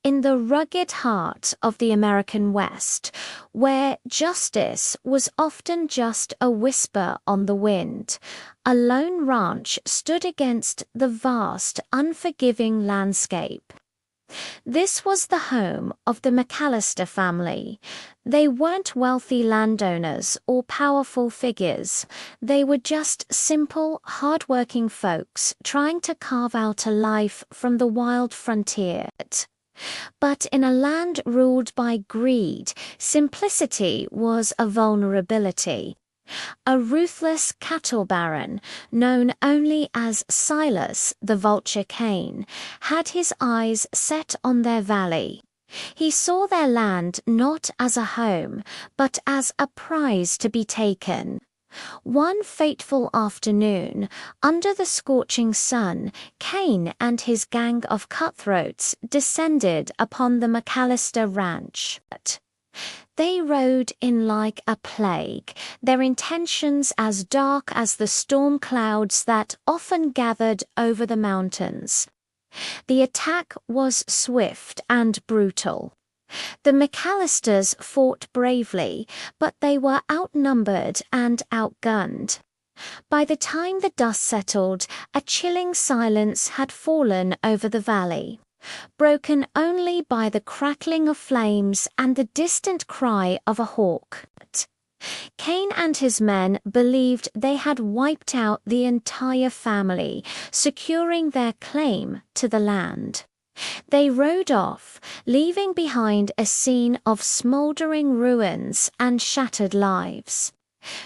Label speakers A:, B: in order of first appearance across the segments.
A: in the rugged heart of the American West, where justice was often just a whisper on the wind, a lone ranch stood against the vast, unforgiving landscape. This was the home of the McAllister family. They weren't wealthy landowners or powerful figures. They were just simple, hard-working folks trying to carve out a life from the wild frontier. But in a land ruled by greed, simplicity was a vulnerability. A ruthless cattle baron, known only as Silas the Vulture Kane, had his eyes set on their valley. He saw their land not as a home, but as a prize to be taken. One fateful afternoon, under the scorching sun, Kane and his gang of cutthroats descended upon the McAllister ranch. They rode in like a plague, their intentions as dark as the storm clouds that often gathered over the mountains. The attack was swift and brutal. The McAllisters fought bravely, but they were outnumbered and outgunned. By the time the dust settled, a chilling silence had fallen over the valley, broken only by the crackling of flames and the distant cry of a hawk. Kane and his men believed they had wiped out the entire family, securing their claim to the land. They rode off, leaving behind a scene of smoldering ruins and shattered lives.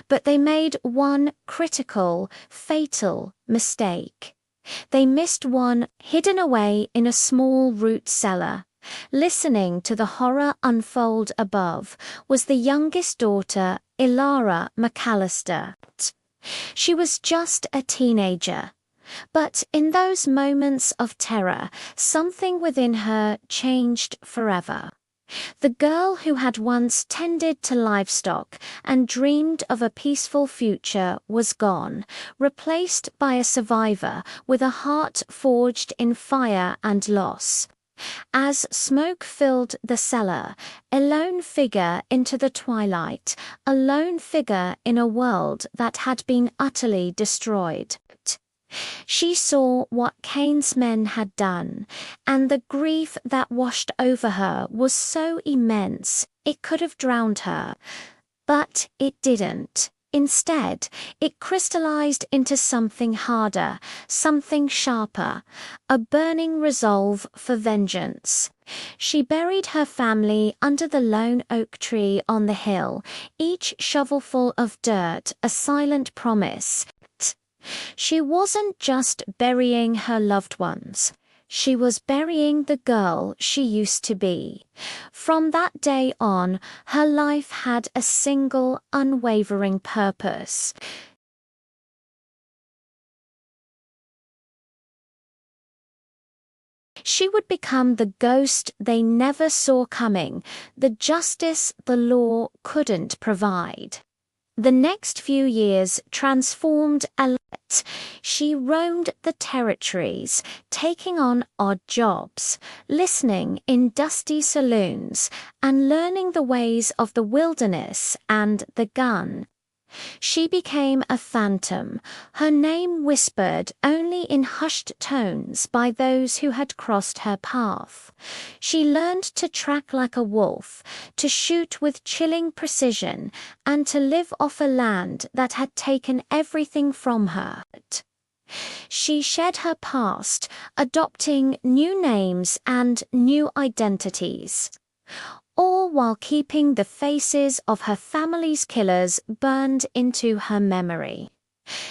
A: But they made one critical, fatal mistake. They missed one hidden away in a small root cellar. Listening to the horror unfold above was the youngest daughter, Ilara McAllister. She was just a teenager. But in those moments of terror, something within her changed forever. The girl who had once tended to livestock and dreamed of a peaceful future was gone, replaced by a survivor with a heart forged in fire and loss. As smoke filled the cellar, a lone figure into the twilight, a lone figure in a world that had been utterly destroyed. She saw what Kane's men had done, and the grief that washed over her was so immense it could have drowned her. But it didn't. Instead, it crystallized into something harder, something sharper, a burning resolve for vengeance. She buried her family under the lone oak tree on the hill, each shovelful of dirt a silent promise. She wasn't just burying her loved ones. She was burying the girl she used to be. From that day on, her life had a single, unwavering purpose. She would become the ghost they never saw coming, the justice the law couldn't provide. The next few years transformed Alette. She roamed the territories, taking on odd jobs, listening in dusty saloons, and learning the ways of the wilderness and the gun. She became a phantom, her name whispered only in hushed tones by those who had crossed her path. She learned to track like a wolf, to shoot with chilling precision, and to live off a land that had taken everything from her. She shed her past, adopting new names and new identities, all while keeping the faces of her family's killers burned into her memory.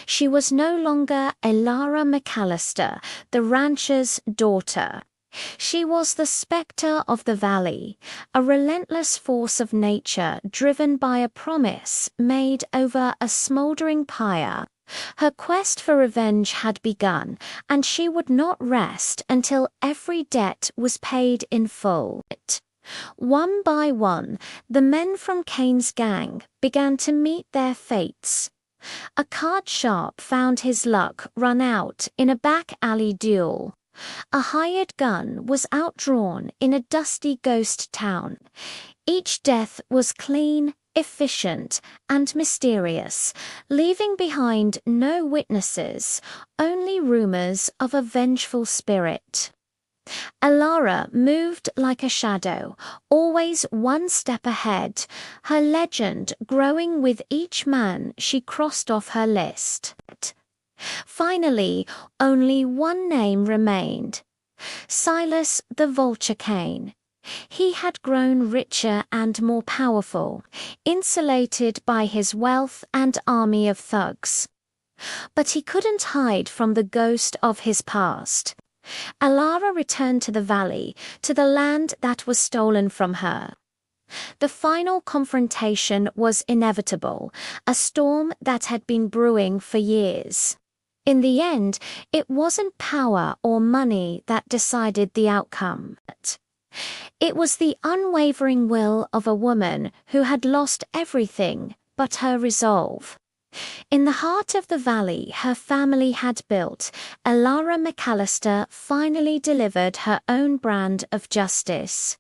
A: She was no longer Ilara McAllister, the rancher's daughter. She was the spectre of the valley, a relentless force of nature driven by a promise made over a smoldering pyre. Her quest for revenge had begun, and she would not rest until every debt was paid in full. One by one, the men from Kane's gang began to meet their fates. A card sharp found his luck run out in a back alley duel. A hired gun was outdrawn in a dusty ghost town. Each death was clean, efficient, and mysterious, leaving behind no witnesses, only rumors of a vengeful spirit. Alara moved like a shadow, always one step ahead, her legend growing with each man she crossed off her list. Finally, only one name remained: Silas the Vulture Cane. He had grown richer and more powerful, insulated by his wealth and army of thugs. But he couldn't hide from the ghost of his past. Alara returned to the valley, to the land that was stolen from her. The final confrontation was inevitable, a storm that had been brewing for years. In the end, it wasn't power or money that decided the outcome. It was the unwavering will of a woman who had lost everything but her resolve. In the heart of the valley her family had built, Alara McAllister finally delivered her own brand of justice.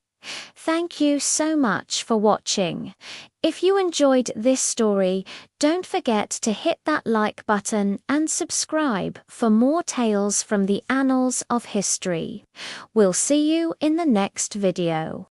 A: Thank you so much for watching. If you enjoyed this story, don't forget to hit that like button and subscribe for more tales from the annals of history. We'll see you in the next video.